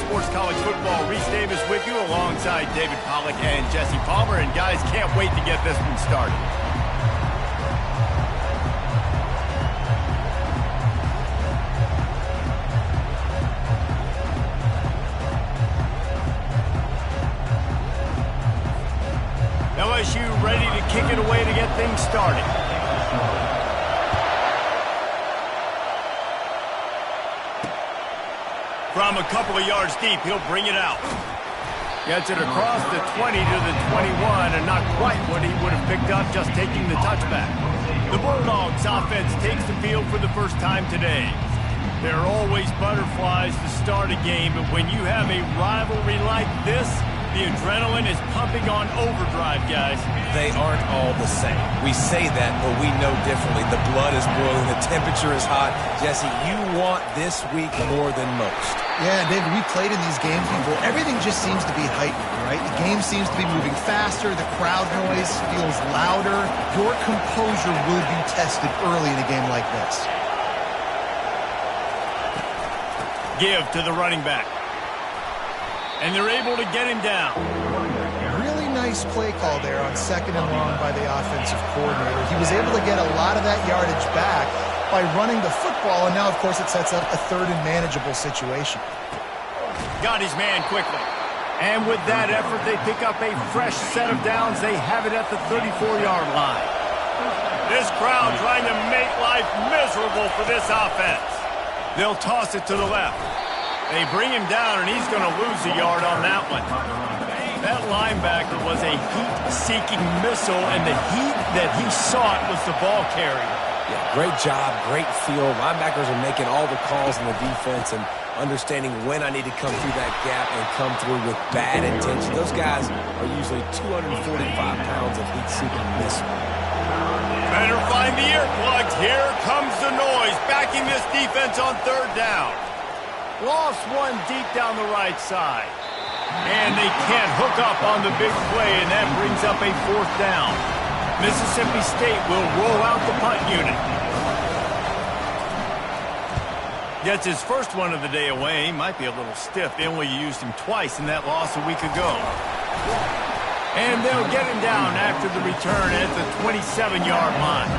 Sports College Football. Reese Davis with you alongside David Pollack and Jesse Palmer. And guys, can't wait to get this one started. LSU ready to kick it away to get things started. From a couple of yards deep, he'll bring it out. Gets it across the 20 to the 21, and not quite what he would have picked up just taking the touchback. The Bulldogs offense takes the field for the first time today. There are always butterflies to start a game, but when you have a rivalry like this, the adrenaline is pumping on overdrive, guys. They aren't all the same. We say that, but we know differently. The blood is boiling. The temperature is hot. Jesse, you want this week more than most. Yeah, David, we played in these games before. Everything just seems to be heightened, right? The game seems to be moving faster. The crowd noise feels louder. Your composure will be tested early in a game like this. Give to the running back. And they're able to get him down. Really nice play call there on 2nd and long by the offensive coordinator. He was able to get a lot of that yardage back by running the football, and now, of course, it sets up a 3rd and manageable situation. Got his man quickly. And with that effort, they pick up a fresh set of downs. They have it at the 34-yard line. This crowd trying to make life miserable for this offense. They'll toss it to the left. They bring him down, and he's going to lose a yard on that one. That linebacker was a heat-seeking missile, and the heat that he sought was the ball carrier. Yeah, great job, great feel. Linebackers are making all the calls in the defense and understanding when I need to come through that gap and come through with bad intention. Those guys are usually 245 pounds of heat-seeking missile. Better find the earplugs. Here comes the noise, backing this defense on 3rd down. Lost one deep down the right side. And they can't hook up on the big play, and that brings up a 4th down. Mississippi State will roll out the punt unit. Gets his first one of the day away. Might be a little stiff. They only used him twice in that loss a week ago. And they'll get him down after the return at the 27-yard line.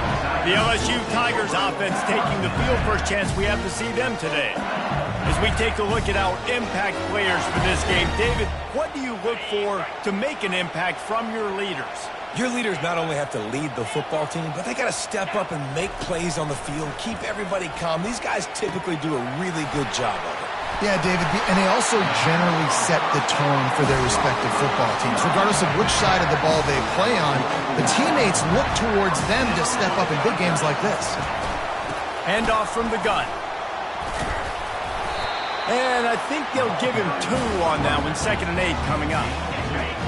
The LSU Tigers offense taking the field. First chance we have to see them today. As we take a look at our impact players for this game, David, what do you look for to make an impact from your leaders? Your leaders not only have to lead the football team, but they got to step up and make plays on the field, keep everybody calm. These guys typically do a really good job of it. Yeah, David, and they also generally set the tone for their respective football teams. Regardless of which side of the ball they play on, the teammates look towards them to step up in big games like this. Handoff from the gun. And I think they'll give him 2 on that one. 2nd and 8 coming up.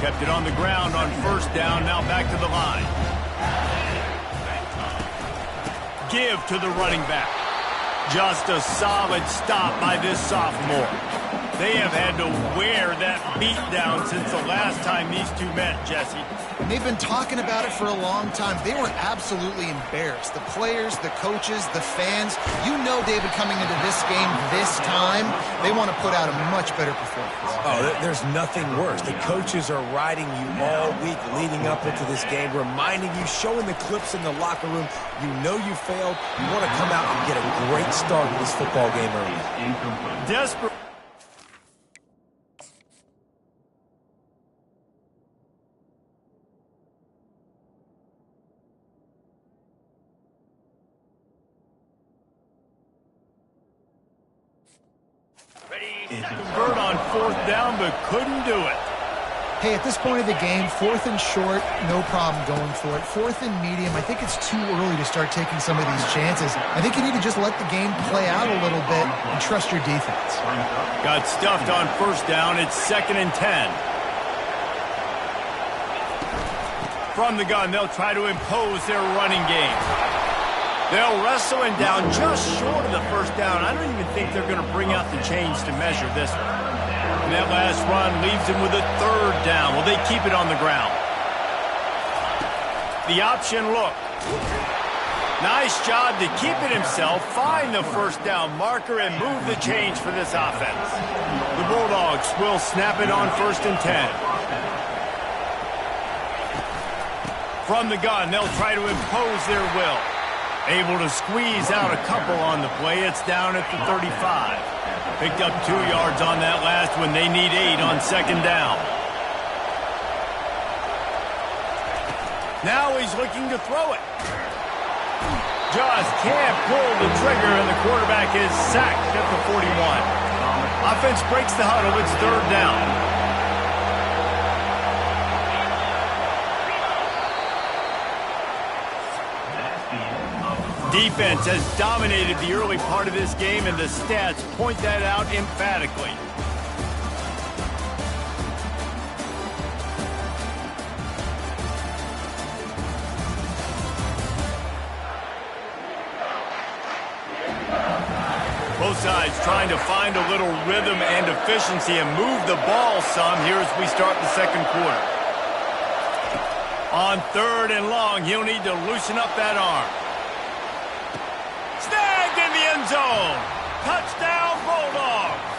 Kept it on the ground on 1st down. Now back to the line. Give to the running back. Just a solid stop by this sophomore. They have had to wear that beat down since the last time these two met, Jesse. And they've been talking about it for a long time. They were absolutely embarrassed. The players, the coaches, the fans. You know, David, coming into this game this time, they want to put out a much better performance. Oh, there's nothing worse. The coaches are riding you all week leading up into this game, reminding you, showing the clips in the locker room. You know you failed. You want to come out and get a great start in this football game early. Desperate. Convert on 4th down, but couldn't do it. Hey, at this point of the game, 4th and short, no problem going for it. 4th and medium, I think it's too early to start taking some of these chances. I think you need to just let the game play out a little bit and trust your defense. Got stuffed on 1st down. It's 2nd and 10. From the gun, they'll try to impose their running game. They'll wrestle him down just short of the 1st down. I don't even think they're going to bring out the chains to measure this one. And that last run leaves him with a 3rd down. Will they keep it on the ground? The option look. Nice job to keep it himself, find the 1st down marker, and move the chains for this offense. The Bulldogs will snap it on 1st and 10. From the gun, they'll try to impose their will. Able to squeeze out a couple on the play. It's down at the 35. Picked up 2 yards on that last one. They need 8 on 2nd down. Now he's looking to throw it. Just can't pull the trigger, and the quarterback is sacked at the 41. Offense breaks the huddle. It's 3rd down. Defense has dominated the early part of this game, and the stats point that out emphatically. Both sides trying to find a little rhythm and efficiency and move the ball some here as we start the 2nd quarter. On 3rd and long, he'll need to loosen up that arm. Snagged in the end zone. Touchdown, Bulldogs.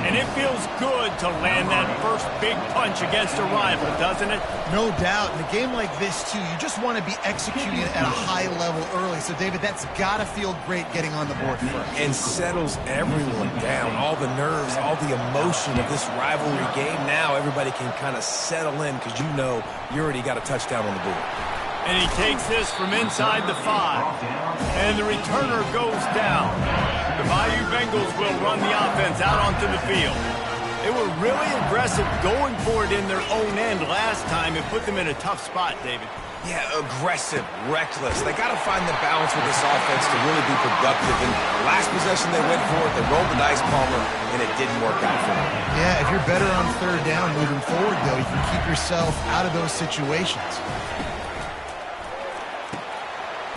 And it feels good to land that first big punch against a rival, doesn't it? No doubt. In a game like this, too, you just want to be executing at a high level early. So, David, that's got to feel great getting on the board first. And settles everyone down. All the nerves, all the emotion of this rivalry game. Now everybody can kind of settle in because you know you already got a touchdown on the board. And he takes this from inside the 5. And the returner goes down. The Bayou Bengals will run the offense out onto the field. They were really aggressive going for it in their own end last time. It put them in a tough spot, David. Yeah, aggressive, reckless. They got to find the balance with this offense to really be productive. And last possession they went for it, they rolled the dice, Palmer, and it didn't work out for them. Yeah, if you're better on 3rd down moving forward, though, you can keep yourself out of those situations.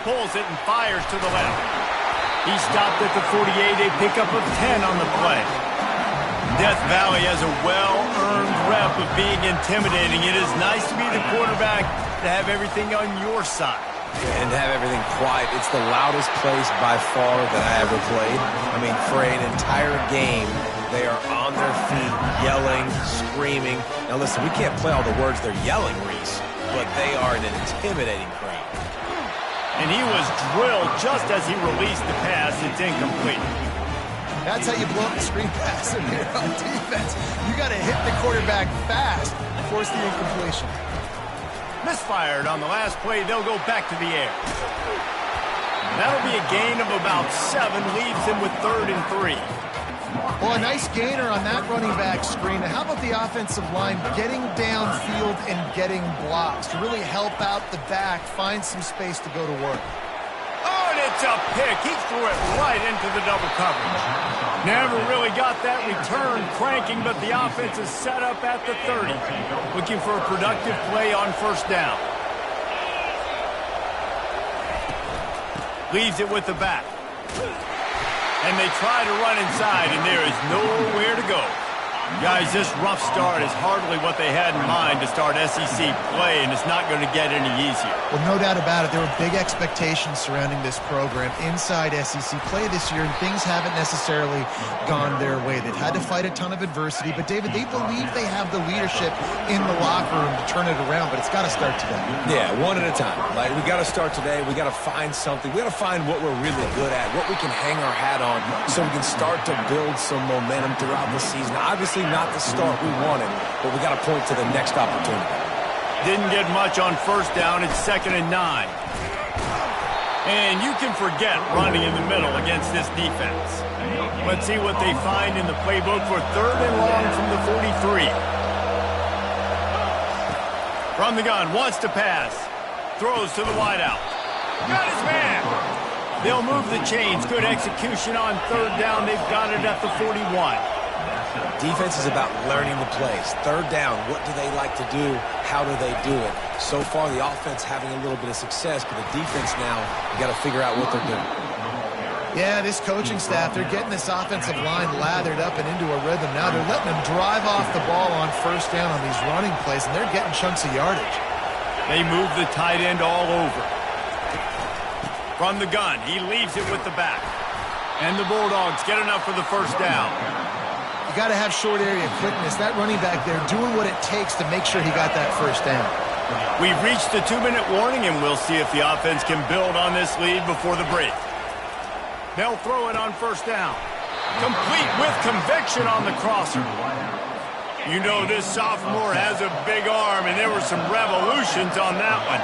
Pulls it and fires to the left. He stopped at the 48, a pickup of 10 on the play. Death Valley has a well-earned rep of being intimidating. It is nice to be the quarterback, to have everything on your side. And to have everything quiet. It's the loudest place by far that I ever played. I mean, for an entire game, they are on their feet, yelling, screaming. Now listen, we can't play all the words they're yelling, Reese, but they are an intimidating crowd. And he was drilled just as he released the pass. It's incomplete. That's how you blow up the screen pass in here on defense. You got to hit the quarterback fast and force the incompletion. Misfired on the last play. They'll go back to the air. That'll be a gain of about 7. Leaves him with 3rd and 3. Well, a nice gainer on that running back screen. Now, how about the offensive line getting downfield and getting blocks to really help out the back, find some space to go to work? Oh, and it's a pick. He threw it right into the double coverage. Never really got that return cranking, but the offense is set up at the 30. Looking for a productive play on 1st down. Leaves it with the back. And they try to run inside, and there is nowhere to go. Guys, this rough start is hardly what they had in mind to start SEC play, and it's not going to get any easier. Well, no doubt about it. There were big expectations surrounding this program inside SEC play this year, and things haven't necessarily gone their way. They've had to fight a ton of adversity, but, David, they believe they have the leadership in the locker room to turn it around, but it's got to start today. Yeah, one at a time. Like, we got to start today. We got to find something. We got to find what we're really good at, what we can hang our hat on so we can start to build some momentum throughout the season. Obviously, not the start we wanted, but we got to point to the next opportunity. Didn't get much on 1st down. It's 2nd and 9. And you can forget running in the middle against this defense. Let's see what they find in the playbook for 3rd and long from the 43. From the gun, wants to pass. Throws to the wideout. Got his man. They'll move the chains. Good execution on 3rd down. They've got it at the 41. Defense is about learning the plays. 3rd down, what do they like to do? How do they do it? So far, the offense having a little bit of success, but the defense now, you got to figure out what they're doing. Yeah, this coaching staff, they're getting this offensive line lathered up and into a rhythm. Now they're letting them drive off the ball on 1st down on these running plays, and they're getting chunks of yardage. They move the tight end all over. From the gun, he leaves it with the back. And the Bulldogs get enough for the 1st down. You got to have short area quickness. That running back there doing what it takes to make sure he got that first down. We've reached the 2-minute warning, and we'll see if the offense can build on this lead before the break. They'll throw it on first down. Complete with conviction on the crosser. You know this sophomore has a big arm, and there were some revolutions on that one.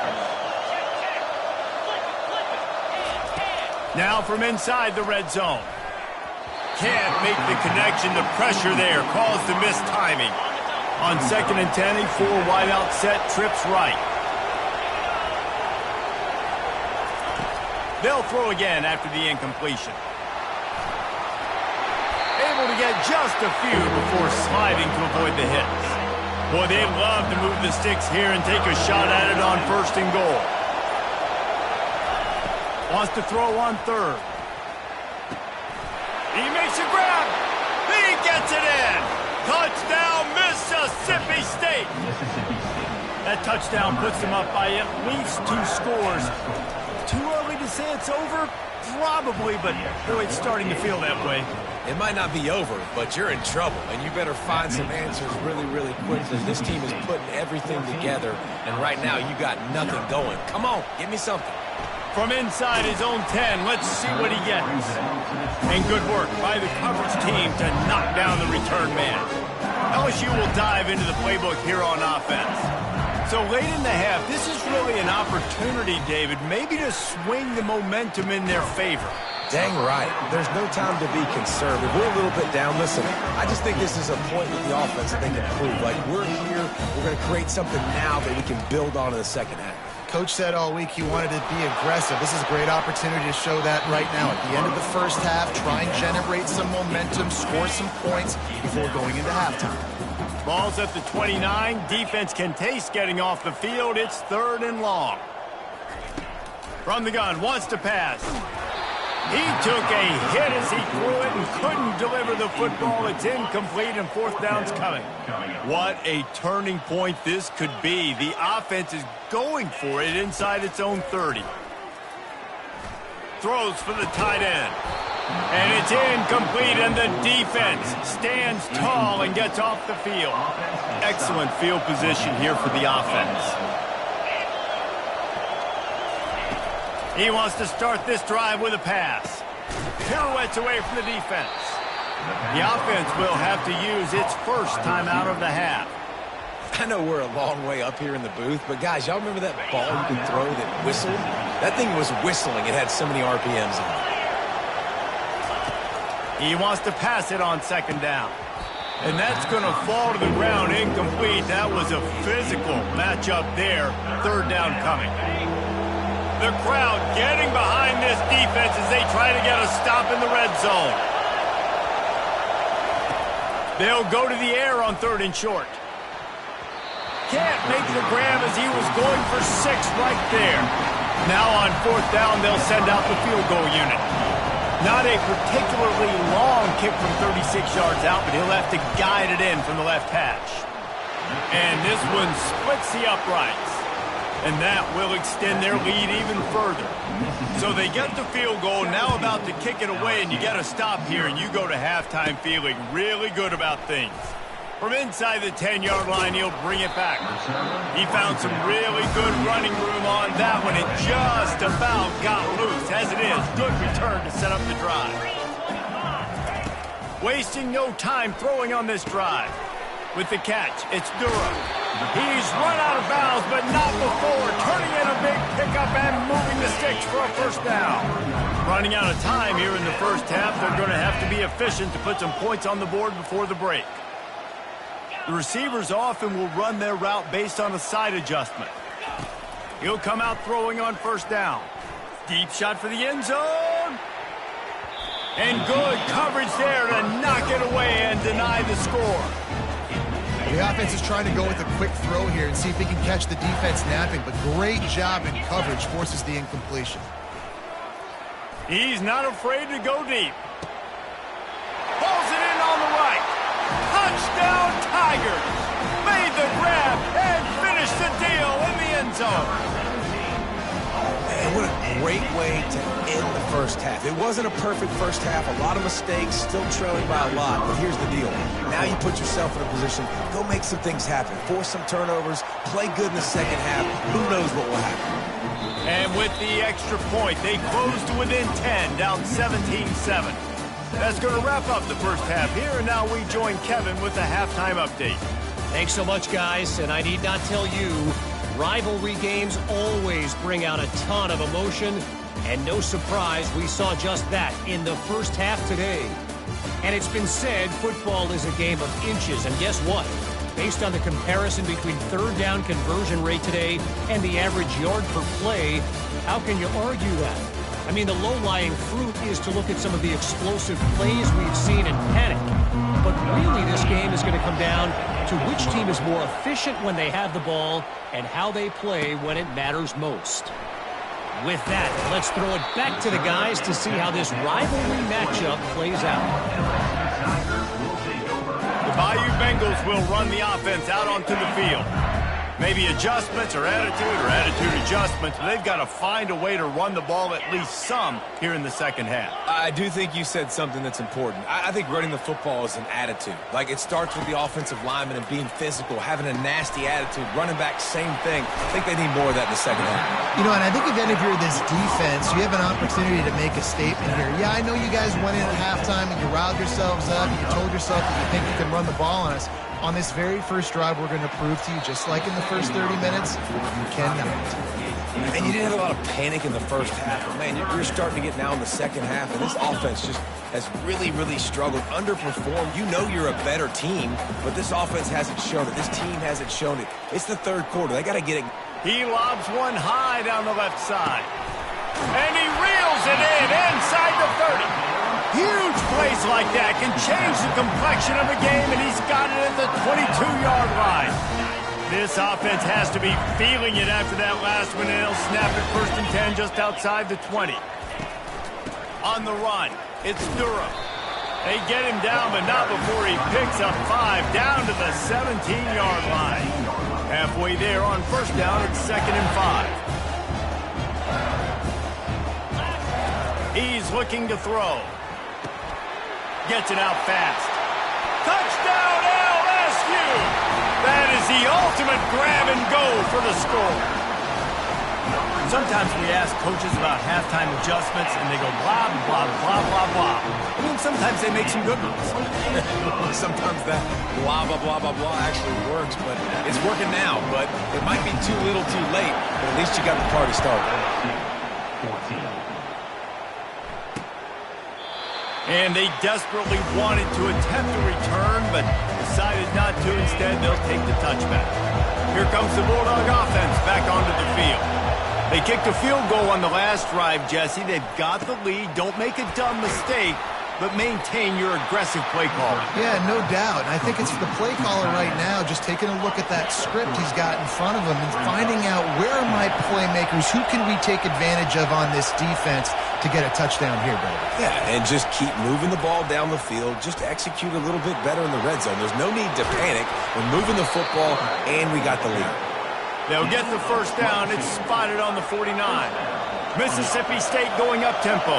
Now from inside the red zone. Can't make the connection. The pressure there caused the missed timing. On 2nd and 10, a 4-wideout set, trips right. They'll throw again after the incompletion. Able to get just a few before sliding to avoid the hits. Boy, they love to move the sticks here and take a shot at it on 1st and goal. Wants to throw on 3rd. He makes a grab. He gets it in. Touchdown, Mississippi State. That touchdown puts them up by at least 2 scores. Too early to say it's over? Probably, but boy, it's starting to feel that way. It might not be over, but you're in trouble, and you better find some answers really, really quickly. This team is putting everything together, and right now you got nothing going. Come on, give me something. From inside his own 10, let's see what he gets. And good work by the coverage team to knock down the return man. LSU will dive into the playbook here on offense. So late in the half, this is really an opportunity, David, maybe to swing the momentum in their favor. Dang right. There's no time to be conservative. We're a little bit down. Listen, I just think this is a point with the offense that they can prove. Like, we're here, we're going to create something now that we can build on in the second half. Coach said all week he wanted to be aggressive. This is a great opportunity to show that right now. At the end of the first half, try and generate some momentum, score some points before going into halftime. Ball's at the 29. Defense can taste getting off the field. It's 3rd and long. From the gun, wants to pass. He took a hit as he threw it and couldn't deliver the football. It's incomplete and 4th down's coming. What a turning point this could be. The offense is going for it inside its own 30. Throws for the tight end. And it's incomplete, and the defense stands tall and gets off the field. Excellent field position here for the offense. He wants to start this drive with a pass. Pirouettes away from the defense. The offense will have to use its first timeout of the half. I know we're a long way up here in the booth, but guys, y'all remember that ball you could throw that whistled? That thing was whistling. It had so many RPMs on it. He wants to pass it on 2nd down. And that's going to fall to the ground incomplete. That was a physical matchup there. 3rd down coming. The crowd getting behind this defense as they try to get a stop in the red zone. They'll go to the air on 3rd and short. Can't make the grab as he was going for 6 right there. Now on 4th down, they'll send out the field goal unit. Not a particularly long kick from 36 yards out, but he'll have to guide it in from the left hash. And this one splits the uprights. And that will extend their lead even further. So they get the field goal, now about to kick it away, and you get a stop here, and you go to halftime feeling really good about things. From inside the 10-yard line, he'll bring it back. He found some really good running room on that one. It just about got loose. As it is, good return to set up the drive. Wasting no time throwing on this drive. With the catch, it's Durham. He's run out of bounds, but not before. Turning in a big pickup and moving the sticks for a 1st down. Running out of time here in the first half. They're going to have to be efficient to put some points on the board before the break. The receivers often will run their route based on a side adjustment. He'll come out throwing on 1st down. Deep shot for the end zone. And good coverage there to knock it away and deny the score. The offense is trying to go with a quick throw here and see if he can catch the defense napping, but great job in coverage forces the incompletion. He's not afraid to go deep. Pulls it in on the right. Touchdown Tigers. Made the grab and finished the deal in the end zone. Man, And what a great way to end the first half. It wasn't a perfect first half, a lot of mistakes, still trailing by a lot, but here's the deal. Now you put yourself in a position, go make some things happen, force some turnovers, play good in the second half. Who knows what will happen? And with the extra point, they close to within 10, down 17-7. That's going to wrap up the first half here, and now we join Kevin with the halftime update. Thanks so much, guys, and I need not tell you, rivalry games always bring out a ton of emotion, and no surprise, we saw just that in the first half today. And it's been said football is a game of inches, and guess what? Based on the comparison between third down conversion rate today and the average yard per play, how can you argue that? I mean, the low-lying fruit is to look at some of the explosive plays we've seen and panic. But really, this game is going to come down to which team is more efficient when they have the ball and how they play when it matters most. With that, let's throw it back to the guys to see how this rivalry matchup plays out. The Bayou Bengals will run the offense out onto the field. Maybe adjustments or attitude adjustments. They've got to find a way to run the ball at least some here in the second half. I do think you said something that's important. I think running the football is an attitude. Like, it starts with the offensive lineman and being physical, having a nasty attitude. Running back, same thing. I think they need more of that in the second half. You know, and I think if you're this defense, you have an opportunity to make a statement here. Yeah, I know you guys went in at halftime and you riled yourselves up and you told yourself that you think you can run the ball on us. On this very first drive, we're going to prove to you, just like in the first 30 minutes, you cannot. And you didn't have a lot of panic in the first half. But, man, you're starting to get now in the second half, and this offense just has really, really struggled, underperformed. You know you're a better team, but this offense hasn't shown it. This team hasn't shown it. It's the third quarter. They got to get it. He lobs one high down the left side. And he reels it in inside the 30. Huge plays like that can change the complexion of a game, and he's got it at the 22-yard line. This offense has to be feeling it after that last one, and they'll snap it 1st and 10 just outside the 20. On the run, it's Durham. They get him down, but not before he picks up 5 down to the 17-yard line. Halfway there on 1st down, it's 2nd and 5. He's looking to throw. Gets it out fast. Touchdown, LSU! That is the ultimate grab and go for the score. Sometimes we ask coaches about halftime adjustments, and they go blah, blah, blah, blah, blah. I mean, sometimes they make some good ones. Sometimes that blah, blah, blah, blah, blah actually works, but it's working now. But it might be too little too late, but at least you got the party started. And they desperately wanted to attempt a return, but decided not to. Instead, they'll take the touchback. Here comes the Bulldog offense back onto the field. They kicked a field goal on the last drive, Jesse. They've got the lead. Don't make a dumb mistake, but maintain your aggressive play call. Yeah, no doubt. And I think it's the play caller right now just taking a look at that script he's got in front of him and finding out where are my playmakers, who can we take advantage of on this defense to get a touchdown here, brother. Yeah, and just keep moving the ball down the field. Just execute a little bit better in the red zone. There's no need to panic. We're moving the football, and we got the lead. They'll get the 1st down. It's spotted on the 49. Mississippi State going up-tempo.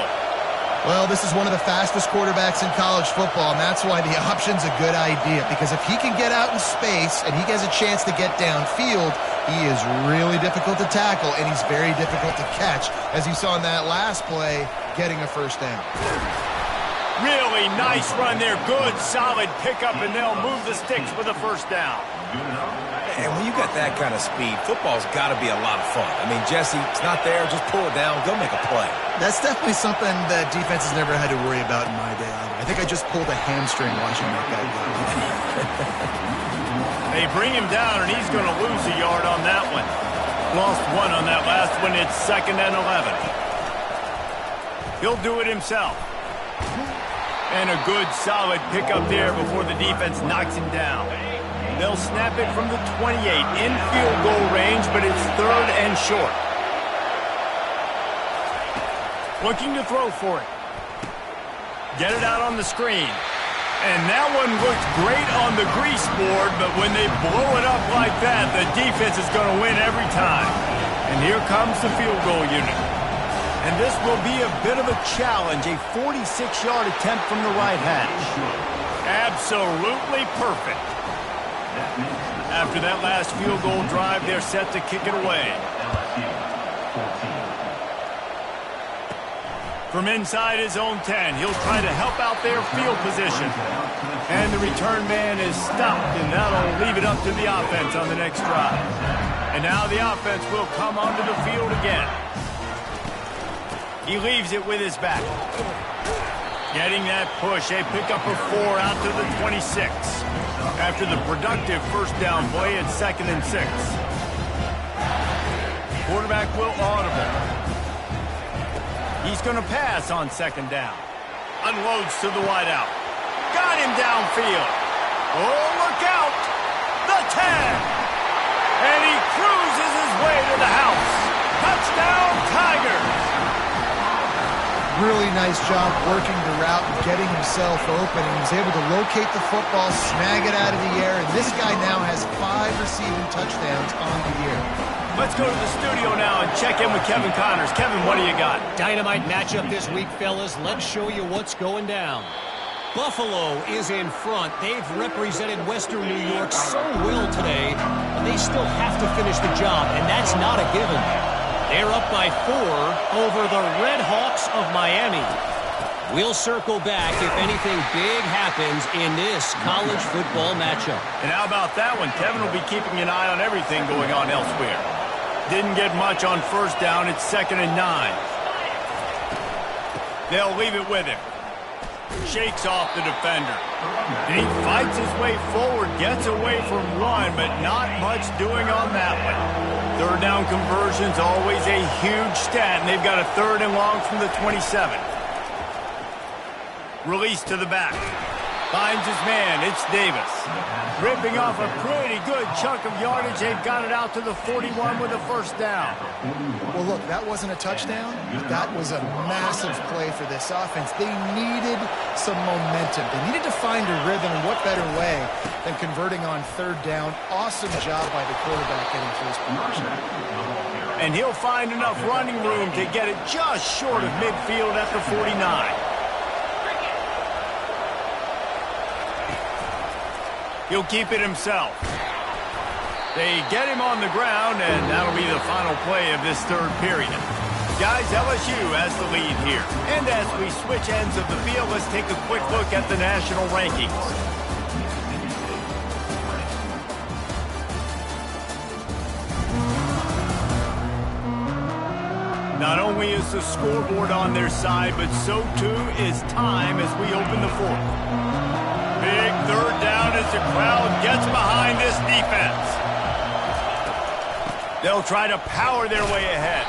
Well, this is one of the fastest quarterbacks in college football, and that's why the option's a good idea, because if he can get out in space and he has a chance to get downfield, he is really difficult to tackle, and he's very difficult to catch, as you saw in that last play, getting a 1st down. Really nice run there. Good, solid pickup, and they'll move the sticks with a 1st down. And when you got that kind of speed, football's got to be a lot of fun. I mean, Jesse, it's not there. Just pull it down. Go make a play. That's definitely something that defense has never had to worry about in my day either. I think I just pulled a hamstring watching that guy go. They bring him down, and he's going to lose a yard on that one. Lost 1 on that last one. It's 2nd and 11. He'll do it himself. And a good, solid pickup there before the defense knocks him down. They'll snap it from the 28 in field goal range, but it's 3rd and short. Looking to throw for it. Get it out on the screen. And that one looked great on the grease board, but when they blow it up like that, the defense is going to win every time. And here comes the field goal unit. And this will be a bit of a challenge, a 46-yard attempt from the right hash. Absolutely perfect. After that last field goal drive, they're set to kick it away. From inside his own 10, he'll try to help out their field position. And the return man is stopped, and that'll leave it up to the offense on the next drive. And now the offense will come onto the field again. He leaves it with his back. Getting that push, a pickup of 4 out to the 26. After the productive first down play at 2nd and 6. Quarterback will audible. He's going to pass on 2nd down. Unloads to the wideout. Got him downfield. Oh, look out. The 10. And he cruises his way to the house. Touchdown, Tigers. Really nice job working the route and getting himself open. He was able to locate the football, snag it out of the air, and this guy now has 5 receiving touchdowns on the year. Let's go to the studio now and check in with Kevin Connors. Kevin, what do you got? Dynamite matchup this week, fellas. Let's show you what's going down. Buffalo is in front. They've represented Western New York so well today, but they still have to finish the job, and that's not a given. They're up by 4 over the Red Hawks of Miami. We'll circle back if anything big happens in this college football matchup. And how about that one? Kevin will be keeping an eye on everything going on elsewhere. Didn't get much on first down. It's 2nd and 9. They'll leave it with him. Shakes off the defender. And he fights his way forward, gets away from one, but not much doing on that one. 3rd down conversion's always a huge stat, and they've got a 3rd and long from the 27. Release to the back. Finds his man. It's Davis. Ripping off a pretty good chunk of yardage. They've got it out to the 41 with a first down. Well, look, that wasn't a touchdown. That was a massive play for this offense. They needed some momentum. They needed to find a rhythm, and what better way than converting on 3rd down. Awesome job by the quarterback getting to his position. And he'll find enough running room to get it just short of midfield at the 49. He'll keep it himself. They get him on the ground, and that'll be the final play of this 3rd period. Guys, LSU has the lead here. And as we switch ends of the field, let's take a quick look at the national rankings. Not only is the scoreboard on their side, but so too is time as we open the 4th. Big 3rd down as the crowd gets behind this defense. They'll try to power their way ahead.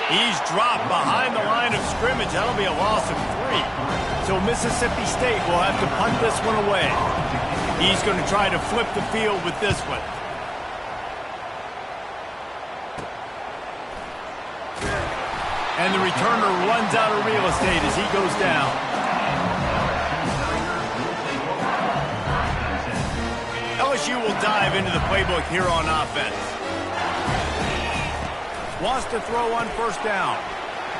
He's dropped behind the line of scrimmage. That'll be a loss of 3. So Mississippi State will have to punt this one away. He's going to try to flip the field with this one. And the returner runs out of real estate as he goes down. LSU will dive into the playbook here on offense. Wants to throw on first down.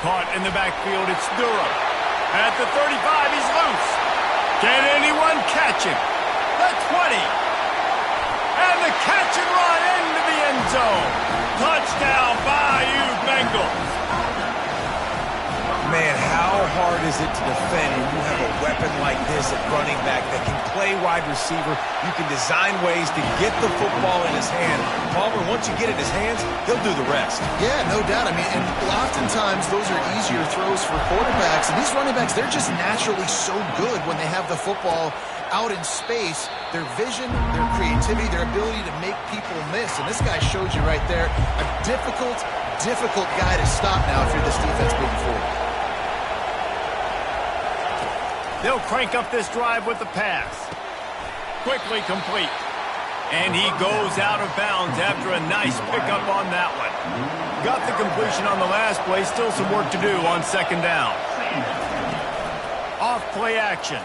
Caught in the backfield, it's Durham. At the 35, he's loose. Can anyone catch him? The 20. And the catch and run into the end zone. Touchdown, Bayou Bengals. Man, how hard is it to defend when you have a weapon like this at running back that can play wide receiver? You can design ways to get the football in his hand. Palmer, once you get it in his hands, he'll do the rest. Yeah, no doubt. I mean, and oftentimes those are easier throws for quarterbacks. And these running backs, they're just naturally so good when they have the football out in space. Their vision, their creativity, their ability to make people miss. And this guy showed you right there a difficult guy to stop now if you're this defense moving forward. They'll crank up this drive with the pass. Quickly complete. And he goes out of bounds after a nice pickup on that one. Got the completion on the last play. Still some work to do on 2nd down. Off play action.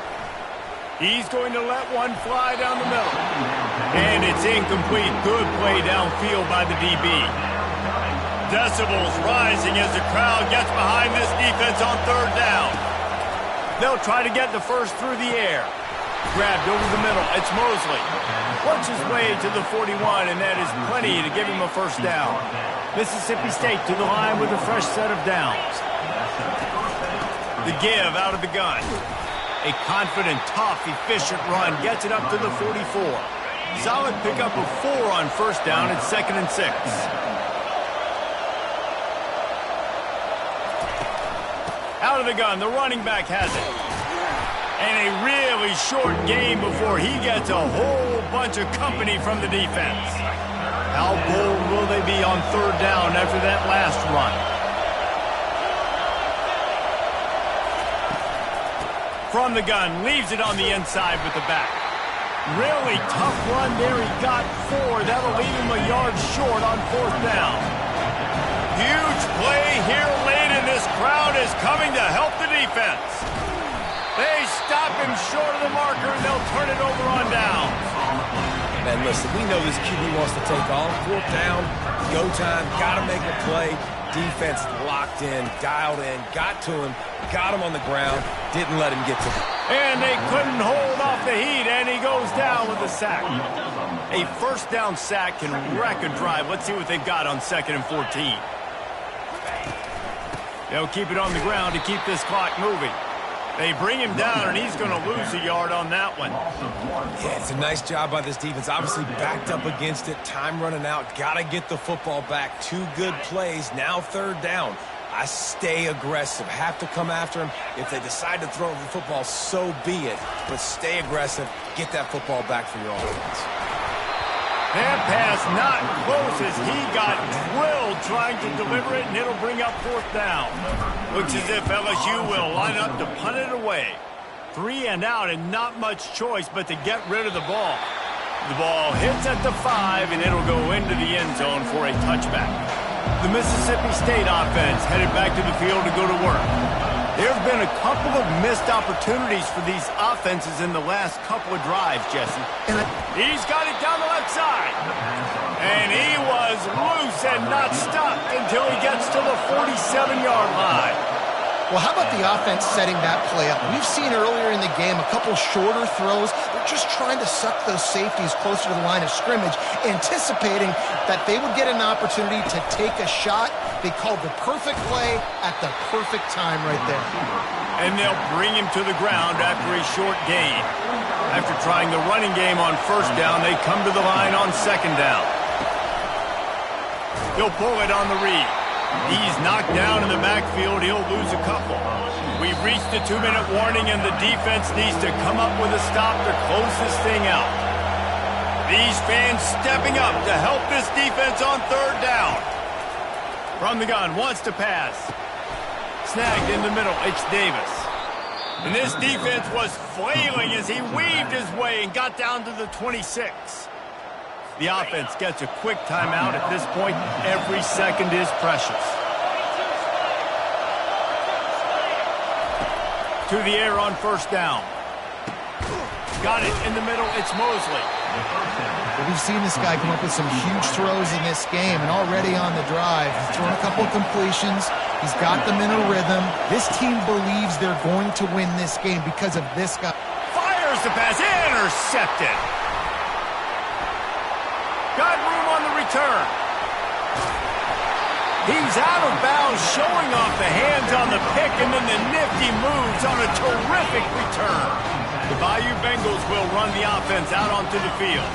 He's going to let one fly down the middle. And it's incomplete. Good play downfield by the DB. decibels rising as the crowd gets behind this defense on third down. They'll try to get the first through the air. Grabbed over the middle. It's Mosley. Works his way to the 41, and that is plenty to give him a first down. Mississippi State to the line with a fresh set of downs. The give out of the gun. A confident, tough, efficient run gets it up to the 44. Solid pickup of 4 on first down at 2nd and 6. Out of the gun, the running back has it. And a really short game before he gets a whole bunch of company from the defense. How bold will they be on third down after that last run? From the gun, leaves it on the inside with the back. Really tough run there. He got 4. That'll leave him a yard short on fourth down. Huge play here late, and this crowd is coming to help the defense. They stop him short of the marker, and they'll turn it over on downs. Man, listen, we know this QB wants to take off. Fourth down, go time, got to make a play. Defense locked in, dialed in, got to him, got him on the ground, didn't let him get to him. And they couldn't hold off the heat, and he goes down with a sack. A first down sack can wreck a drive. Let's see what they've got on 2nd and 14. They'll keep it on the ground to keep this clock moving. They bring him down, and he's going to lose a yard on that one. Yeah, it's a nice job by this defense. Obviously backed up against it. Time running out. Got to get the football back. 2 good plays. Now third down. I stay aggressive. Have to come after him. If they decide to throw the football, so be it. But stay aggressive. Get that football back for your offense. That pass not close as he got drilled trying to deliver it, and it'll bring up fourth down. Looks as if LSU will line up to punt it away. 3 and out, and not much choice but to get rid of the ball. The ball hits at the 5, and it'll go into the end zone for a touchback. The Mississippi State offense headed back to the field to go to work. There have been a couple of missed opportunities for these offenses in the last couple of drives, Jesse. He's got it down the left side. And he was loose and not stopped until he gets to the 47-yard line. Well, how about the offense setting that play up? We've seen earlier in the game a couple shorter throws. They're just trying to suck those safeties closer to the line of scrimmage, anticipating that they would get an opportunity to take a shot. They called the perfect play at the perfect time right there. And they'll bring him to the ground after a short gain. After trying the running game on first down, they come to the line on second down. He'll pull it on the read. He's knocked down in the backfield. He'll lose a couple. We've reached the 2-minute warning, and the defense needs to come up with a stop to close this thing out. These fans stepping up to help this defense on third down. From the gun, wants to pass. Snagged in the middle, it's Davis. And this defense was flailing as he weaved his way and got down to the 26. The offense gets a quick timeout at this point. Every second is precious. To the air on first down. Got it in the middle. It's Mosley. Well, we've seen this guy come up with some huge throws in this game, and already on the drive, he's thrown a couple of completions. He's got them in a rhythm. This team believes they're going to win this game because of this guy. Fires the pass. Intercepted. Got room on the return. He's out of bounds, showing off the hands on the pick, and then the nifty moves on a terrific return. The Bayou Bengals will run the offense out onto the field.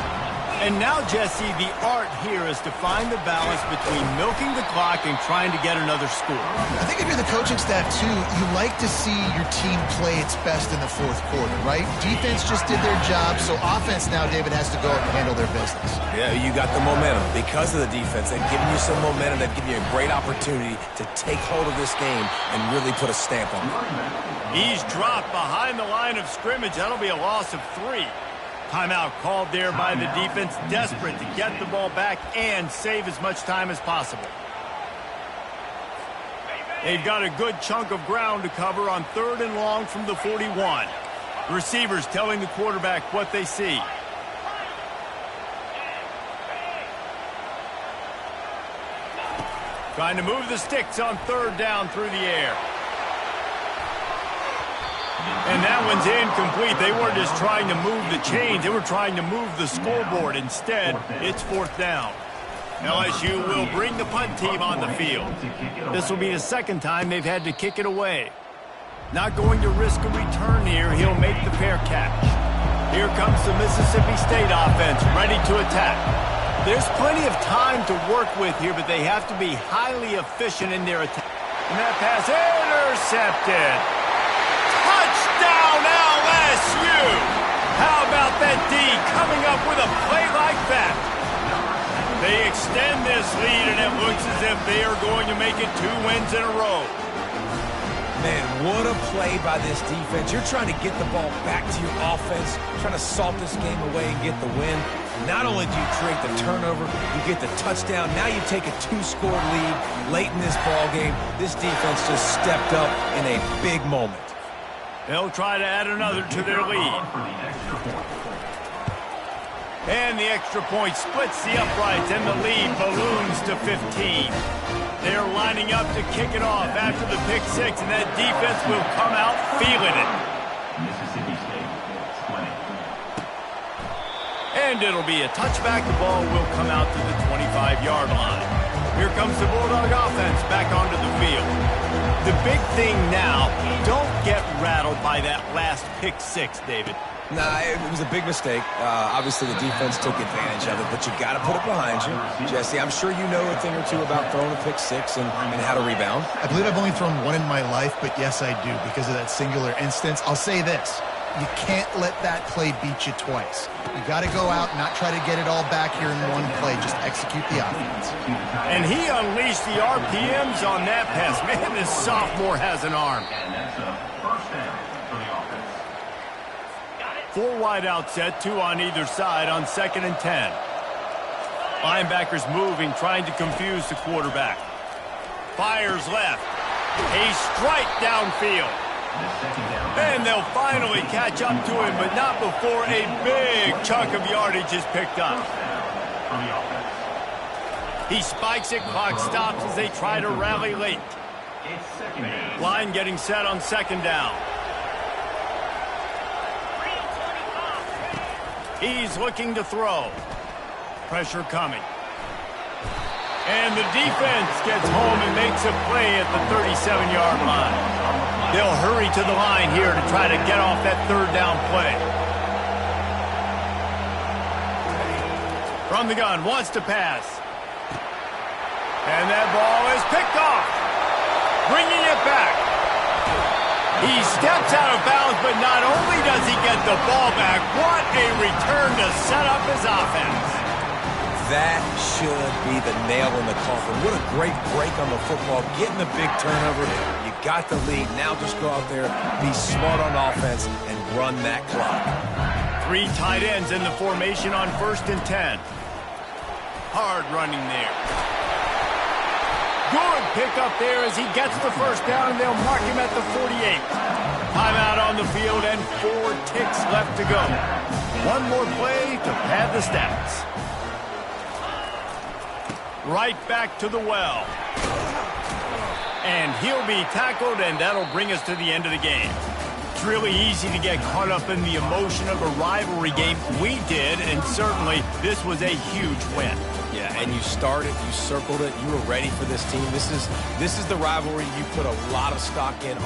And now, Jesse, the art here is to find the balance between milking the clock and trying to get another score. I think if you're the coaching staff, too, you like to see your team play its best in the fourth quarter, right? Defense just did their job, so offense now, David, has to go and handle their business. Yeah, you got the momentum. Because of the defense, they've given you some momentum. They've given you a great opportunity to take hold of this game and really put a stamp on it. He's dropped behind the line of scrimmage. That'll be a loss of 3. Timeout called there by the defense, desperate to get the ball back and save as much time as possible. They've got a good chunk of ground to cover on third and long from the 41. Receivers telling the quarterback what they see. Trying to move the sticks on third down through the air. And that one's incomplete. They weren't just trying to move the chains. They were trying to move the scoreboard. Instead, it's fourth down. LSU will bring the punt team on the field. This will be the second time they've had to kick it away. Not going to risk a return here. He'll make the fair catch. Here comes the Mississippi State offense, ready to attack. There's plenty of time to work with here, but they have to be highly efficient in their attack. And that pass intercepted. Touchdown LSU! How about that D coming up with a play like that? They extend this lead, and it looks as if they are going to make it 2 wins in a row. Man, what a play by this defense. You're trying to get the ball back to your offense, trying to salt this game away and get the win. Not only do you create the turnover, you get the touchdown. Now you take a 2-score lead late in this ball game. This defense just stepped up in a big moment. They'll try to add another to their lead. And the extra point splits the uprights, and the lead balloons to 15. They're lining up to kick it off after the pick six, and that defense will come out feeling it. And it'll be a touchback. The ball will come out to the 25-yard line. Here comes the Bulldog offense back onto the field. The big thing now, don't get rattled by that last pick six, David. Nah, it was a big mistake. Obviously, the defense took advantage of it, but you got to put it behind you. Jesse, I'm sure you know a thing or two about throwing a pick six and how to rebound. I believe I've only thrown one in my life, but yes, I do because of that singular instance. I'll say this. You can't let that play beat you twice. You got to go out, not try to get it all back here in one play. Just execute the offense. And he unleashed the RPMs on that pass. Man, this sophomore has an arm. 4 wide out set, 2 on either side on 2nd and 10. Linebackers moving, trying to confuse the quarterback. Fires left. A strike downfield. And they'll finally catch up to him, but not before a big chunk of yardage is picked up. He spikes it, clock stops as they try to rally late. Line getting set on 2nd down. He's looking to throw. Pressure coming. And the defense gets home and makes a play at the 37-yard line. They'll hurry to the line here to try to get off that 3rd down play. From the gun, wants to pass. And that ball is picked off. Bringing it back. He steps out of bounds, but not only does he get the ball back, what a return to set up his offense. That should be the nail in the coffin. What a great break on the football. Getting the big turnover. You got the lead. Now just go out there, be smart on offense, and run that clock. 3 tight ends in the formation on 1st and 10. Hard running there. Good pickup there as he gets the 1st down, and they'll mark him at the 48. Timeout on the field and 4 ticks left to go. 1 more play to pad the stats. Right back to the well. And he'll be tackled, and that'll bring us to the end of the game. It's really easy to get caught up in the emotion of a rivalry game. We did, and certainly this was a huge win. Yeah, and you started, you circled it, you were ready for this team. This is the rivalry you put a lot of stock in.